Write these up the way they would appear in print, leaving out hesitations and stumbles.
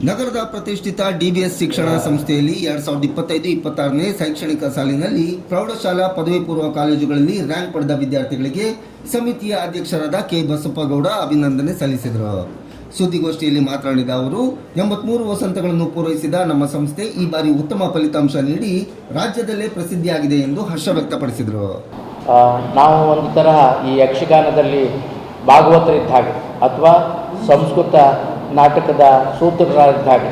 ನಗರದ ಪ್ರತಿಷ್ಠಿತ ಡಿಬಿಎಸ್ ಶಿಕ್ಷಣ ಸಂಸ್ಥೆಯಲ್ಲಿ 2025-26ನೇ ಶೈಕ್ಷಣಿಕ ಸಾಲಿನಲ್ಲಿ ಪ್ರೌಢಶಾಲಾ ಪದವಿ ಪೂರ್ವ ಕಾಲೇಜುಗಳಲ್ಲಿ ರ್ಯಾಂಕ್ ಪಡೆದ ವಿದ್ಯಾರ್ಥಿಗಳಿಗೆ ಸಮಿತಿಯ ಅಧ್ಯಕ್ಷರಾದ ಕೆ ಬಸಪ್ಪಗೌಡ ಅಭಿನಂದನೆ ಸಲ್ಲಿಸಿದರು. ಸುದ್ದಿಗೋಷ್ಠಿಯಲ್ಲಿ ಮಾತನಾಡಿದ ಅವರು, 83 ವಸಂತಗಳನ್ನು ಪೂರೈಸಿದ ನಮ್ಮ ಸಂಸ್ಥೆ ಈ ಬಾರಿ ಉತ್ತಮ ಫಲಿತಾಂಶ ನೀಡಿ ರಾಜ್ಯದಲ್ಲೇ ಪ್ರಸಿದ್ಧಿಯಾಗಿದೆ ಎಂದು ಹರ್ಷ ವ್ಯಕ್ತಪಡಿಸಿದರು. ನಾವು ಒಂದು ತರಹ ಈ ಯಕ್ಷಗಾನದಲ್ಲಿ ಭಾಗವತರಿದ್ದ ಹಾಗೆ ಅಥವಾ ಸಂಸ್ಕೃತ ನಾಟಕದ ಸೂತ್ರಧಾರಿದ್ದ ಹಾಗೆ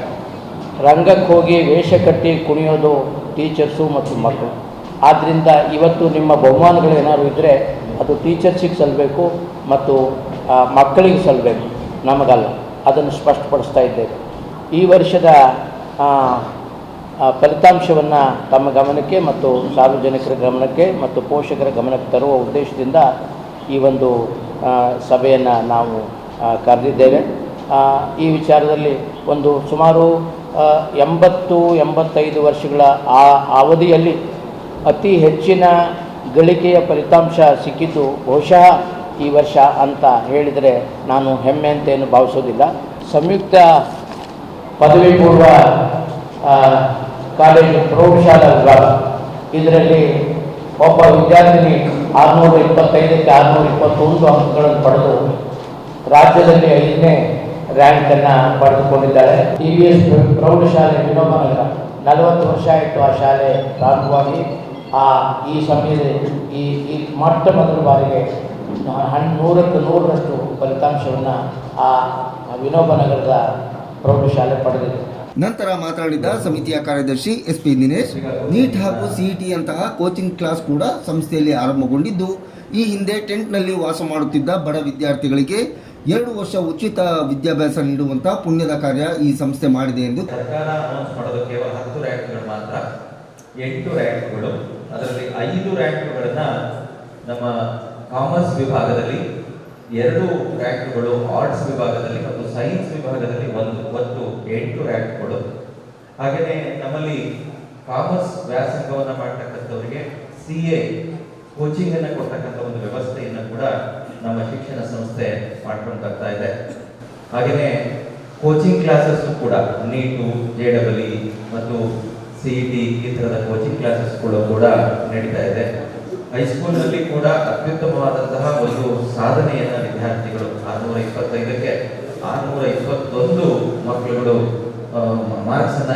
ರಂಗಕ್ಕೆ ಹೋಗಿ ವೇಷ ಕಟ್ಟಿ ಕುಣಿಯೋದು ಟೀಚರ್ಸು ಮತ್ತು ಮಕ್ಕಳು. ಆದ್ದರಿಂದ ಇವತ್ತು ನಿಮ್ಮ ಬಹುಮಾನಗಳು ಏನಾದರೂ ಇದ್ದರೆ ಅದು ಟೀಚರ್ಸಿಗೆ ಸಲ್ಲಬೇಕು ಮತ್ತು ಮಕ್ಕಳಿಗೆ ಸಲ್ಲಬೇಕು, ನಮಗಲ್ಲ. ಅದನ್ನು ಸ್ಪಷ್ಟಪಡಿಸ್ತಾ ಇದ್ದೇವೆ. ಈ ವರ್ಷದ ಫಲಿತಾಂಶವನ್ನು ತಮ್ಮ ಗಮನಕ್ಕೆ ಮತ್ತು ಸಾರ್ವಜನಿಕರ ಗಮನಕ್ಕೆ ಮತ್ತು ಪೋಷಕರ ಗಮನಕ್ಕೆ ತರುವ ಉದ್ದೇಶದಿಂದ ಈ ಒಂದು ಸಭೆಯನ್ನು ನಾವು ಕರೆದಿದ್ದೇವೆ. ಈ ವಿಚಾರದಲ್ಲಿ ಒಂದು ಸುಮಾರು 80-85 ವರ್ಷಗಳ ಅವಧಿಯಲ್ಲಿ ಅತಿ ಹೆಚ್ಚಿನ ಗಳಿಕೆಯ ಫಲಿತಾಂಶ ಸಿಕ್ಕಿದ್ದು ಬಹುಶಃ ಈ ವರ್ಷ ಅಂತ ಹೇಳಿದರೆ ನಾನು ಹೆಮ್ಮೆ ಅಂತೇನು ಭಾವಿಸೋದಿಲ್ಲ. ಸಂಯುಕ್ತ ಪದವಿ ಪೂರ್ವ ಕಾಲೇಜು ಪ್ರೌಢಶಾಲಾ ವಿಭಾಗ, ಇದರಲ್ಲಿ ಒಬ್ಬ ವಿದ್ಯಾರ್ಥಿನಿ 625ಕ್ಕೆ 621 ಅಂಕಗಳನ್ನು ಪಡೆದು ರಾಜ್ಯದಲ್ಲಿ 5ನೇ ರ್ಯಾಂಕನ್ನು ಪಡೆದುಕೊಂಡಿದ್ದಾಳೆ. ಡಿಬಿಎಸ್ ಪ್ರೌಢಶಾಲೆ ವಿನೋಬನಗರ 40 ವರ್ಷ ಆಯಿತು ಆ ಶಾಲೆ ಪ್ರಾರಂಭವಾಗಿ. ಈ ಸಮಯದಲ್ಲಿ ಈ ಮೊಟ್ಟ ಮೊದಲ ಬಾರಿಗೆ 100ಕ್ಕೆ 100ರಷ್ಟು ಫಲಿತಾಂಶವನ್ನು ಆ ವಿನೋಬನಗರದ ಪ್ರೌಢಶಾಲೆ ಪಡೆದಿದೆ. ನಂತರ ಮಾತನಾಡಿದ ಸಮಿತಿಯ ಕಾರ್ಯದರ್ಶಿ SP ದಿನೇಶ್, ನೀಟ್ ಹಾಗೂ CET ಅಂತಹ ಕೋಚಿಂಗ್ ಕ್ಲಾಸ್ ಕೂಡ ಸಂಸ್ಥೆಯಲ್ಲಿ ಆರಂಭಗೊಂಡಿದ್ದು, ಈ ಹಿಂದೆ ಟೆಂಟ್ನಲ್ಲಿ ವಾಸ ಮಾಡುತ್ತಿದ್ದ ಬಡ ವಿದ್ಯಾರ್ಥಿಗಳಿಗೆ 2 ವರ್ಷ ಉಚಿತ ವಿದ್ಯಾಭ್ಯಾಸ ನೀಡುವಂತಹ ಪುಣ್ಯದ ಕಾರ್ಯ ಈ ಸಂಸ್ಥೆ ಮಾಡಿದೆ ಎಂದು. ಸರ್ಕಾರ ಅನೌನ್ಸ್ ಮಾಡೋದು ಕೇವಲ 10 ರ್ಯಾಂಕ್ಗಳು ಮಾತ್ರ, 8 ರ್ಯಾಂಕ್ಗಳು. ಅದರಲ್ಲಿ 5 ರ್ಯಾಂಕ್ಗಳನ್ನು ನಮ್ಮ ಕಾಮರ್ಸ್ ವಿಭಾಗದಲ್ಲಿ, 2 ರ್ಯಾಂಕ್ಗಳು ಆರ್ಟ್ಸ್ ವಿಭಾಗದಲ್ಲಿ ಮತ್ತು ಸೈನ್ಸ್ ವಿಭಾಗದಲ್ಲಿ ಒಟ್ಟು 8 ರ್ಯಾಂಕ್ಗಳು. ಹಾಗೆಯೇ ನಮ್ಮಲ್ಲಿ ಕಾಮರ್ಸ್ ವ್ಯಾಸಂಗವನ್ನು ಮಾಡ್ತಕ್ಕಂಥವರಿಗೆ CA ಕೋಚಿಂಗ್ ಅನ್ನು ಕೊಡ್ತಕ್ಕಂಥ ಒಂದು ವ್ಯವಸ್ಥೆಯನ್ನು ಕೂಡ ನಮ್ಮ ಶಿಕ್ಷಣ ಸಂಸ್ಥೆ ಮಾಡ್ಕೊಂಡು ಬರ್ತಾ ಇದೆ. ಹಾಗೆಯೇ ಕೋಚಿಂಗ್ ಕ್ಲಾಸಸ್ ಕೂಡ ನೀಟು, JEE ಮತ್ತು CET ಈ ಥರದ ಕೋಚಿಂಗ್ ಕ್ಲಾಸಸ್ಗಳು ಕೂಡ ನಡೀತಾ ಇದೆ. ಹೈಸ್ಕೂಲ್ನಲ್ಲಿ ಕೂಡ ಅತ್ಯುತ್ತಮವಾದಂತಹ ಒಂದು ಸಾಧನೆಯನ್ನು ವಿದ್ಯಾರ್ಥಿಗಳು 625ಕ್ಕೆ 621 ಮಕ್ಕಳುಗಳು ಮಾರ್ಕ್ಸ್ ಅನ್ನ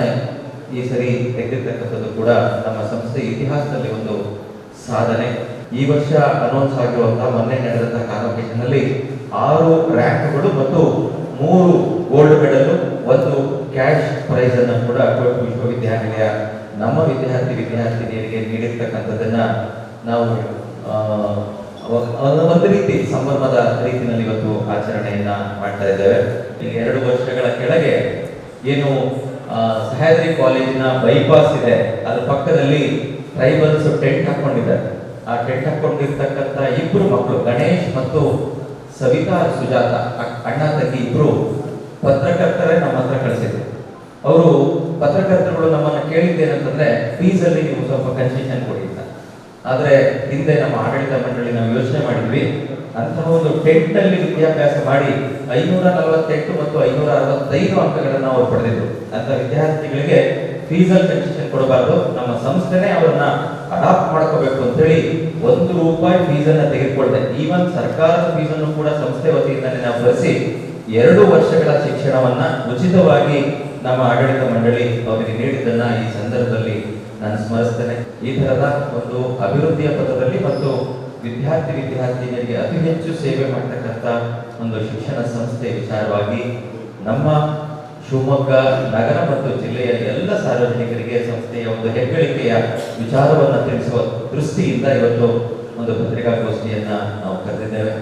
ಈ ಸರಿ ತೆಗೆದಿರ್ತಕ್ಕಂಥದ್ದು ಕೂಡ ನಮ್ಮ ಸಂಸ್ಥೆ ಇತಿಹಾಸದಲ್ಲಿ ಒಂದು ಸಾಧನೆ. ಈ ವರ್ಷ ಅನೌನ್ಸ್ ಆಗಿರುವಂತಹ ಮೊನ್ನೆ ನಡೆದಂತಹ ಕಾನ್ವೊಕೇಶನ್ ನಲ್ಲಿ 6 ರ್ಯಾಂಕ್ಗಳು ಮತ್ತು 3 ಗೋಲ್ಡ್ ಮೆಡಲ್, 1 ಕ್ಯಾಶ್ ಪ್ರೈಸ್ ಅನ್ನು ಕೂಡ ಕೊಟ್ಟು ವಿಶ್ವವಿದ್ಯಾನಿಲಯ ನಮ್ಮ ವಿದ್ಯಾರ್ಥಿನಿಯರಿಗೆ ನೀಡಿರ್ತಕ್ಕಂಥದ್ದನ್ನ ನಾವು ಒಂದು ರೀತಿ ಸಂಭ್ರಮದ ರೀತಿಯಲ್ಲಿ ಇವತ್ತು ಆಚರಣೆಯನ್ನ ಮಾಡ್ತಾ ಇದ್ದೇವೆ. 2 ವರ್ಷಗಳ ಕೆಳಗೆ ಏನು ಸಹ್ಯಾದ್ರಿ ಕಾಲೇಜಿನ ಬೈಪಾಸ್ ಇದೆ, ಅದರ ಪಕ್ಕದಲ್ಲಿ ಟ್ರೈಬಲ್ಸ್ ಟೆಂಟ್ ಹಾಕೊಂಡಿದ್ದಾರೆ. ಆ ಟೆಂಟ್ ಹಾಕೊಂಡಿರ್ತಕ್ಕಂಥ 2 ಮಕ್ಕಳು, ಗಣೇಶ್ ಮತ್ತು ಸವಿತಾ ಸುಜಾತ, ಅಣ್ಣ ತಂಗಿ 2 ಪತ್ರಕರ್ತರೇ ನಮ್ಮ ಹತ್ರ ಕಳಿಸಿದ್ರು. ಅವರು ಪತ್ರಕರ್ತರುಗಳು ನಮ್ಮನ್ನು ಕೇಳಿದ್ದೇನಂತಂದ್ರೆ, ಫೀಸಲ್ಲಿ ನೀವು ಸ್ವಲ್ಪ ಕನ್ಸೆಷನ್ ಕೊಡಿ ಅಂತ. ಆದರೆ ಹಿಂದೆ ನಮ್ಮ ಆಡಳಿತ ಮಂಡಳಿ ನಾವು ಯೋಚನೆ ಮಾಡಿದ್ವಿ, ಅಂತಹ ಒಂದು ಟೆಂಟ್ ಅಲ್ಲಿ ವಿದ್ಯಾಭ್ಯಾಸ ಮಾಡಿ 548 ಮತ್ತು 565 ಅಂಕಗಳನ್ನು ಅವರು ಪಡೆದಿದ್ರು. ಅಂತ ವಿದ್ಯಾರ್ಥಿಗಳಿಗೆ ಫೀಸಲ್ಲಿ ಕನ್ಸೆಷನ್ ಕೊಡಬಾರ್ದು, ನಮ್ಮ ಸಂಸ್ಥೆನೇ ಅವರನ್ನ ಅಡಾಪ್ಟ್ ಮಾಡ್ಕೋಬೇಕು ಅಂತೇಳಿ ₹1 ಫೀಸನ್ನು ತೆಗೆದುಕೊಳ್ದೆ. ಈವನ್ ಸರ್ಕಾರದ ಫೀಸನ್ನು ಕೂಡ ಸಂಸ್ಥೆ ವತಿಯಿಂದಲೇ ನಾವು ಭರಿಸಿ 2 ವರ್ಷಗಳ ಶಿಕ್ಷಣವನ್ನ ಉಚಿತವಾಗಿ ನಮ್ಮ ಆಡಳಿತ ಮಂಡಳಿ ಅವರಿಗೆ ನೀಡಿದ್ದನ್ನ ಈ ಸಂದರ್ಭದಲ್ಲಿ ನಾನು ಸ್ಮರಿಸ್ತೇನೆ. ಈ ತರದ ಒಂದು ಅಭಿವೃದ್ಧಿಯ ಪಥದಲ್ಲಿ ಮತ್ತು ವಿದ್ಯಾರ್ಥಿನಿಯರಿಗೆ ಅತಿ ಹೆಚ್ಚು ಸೇವೆ ಮಾಡತಕ್ಕಂಥ ಒಂದು ಶಿಕ್ಷಣ ಸಂಸ್ಥೆ ವಿಚಾರವಾಗಿ ನಮ್ಮ ಶಿವಮೊಗ್ಗ ನಗರ ಮತ್ತು ಜಿಲ್ಲೆಯ ಎಲ್ಲ ಸಾರ್ವಜನಿಕರಿಗೆ ಸಂಸ್ಥೆಯ ಒಂದು ಹೆಗ್ಗಳಿಕೆಯ ವಿಚಾರವನ್ನು ತಿಳಿಸುವ ದೃಷ್ಟಿಯಿಂದ ಇವತ್ತು ಒಂದು ಪತ್ರಿಕಾಗೋಷ್ಠಿಯನ್ನ ನಾವು ಕರೆದಿದ್ದೇವೆ.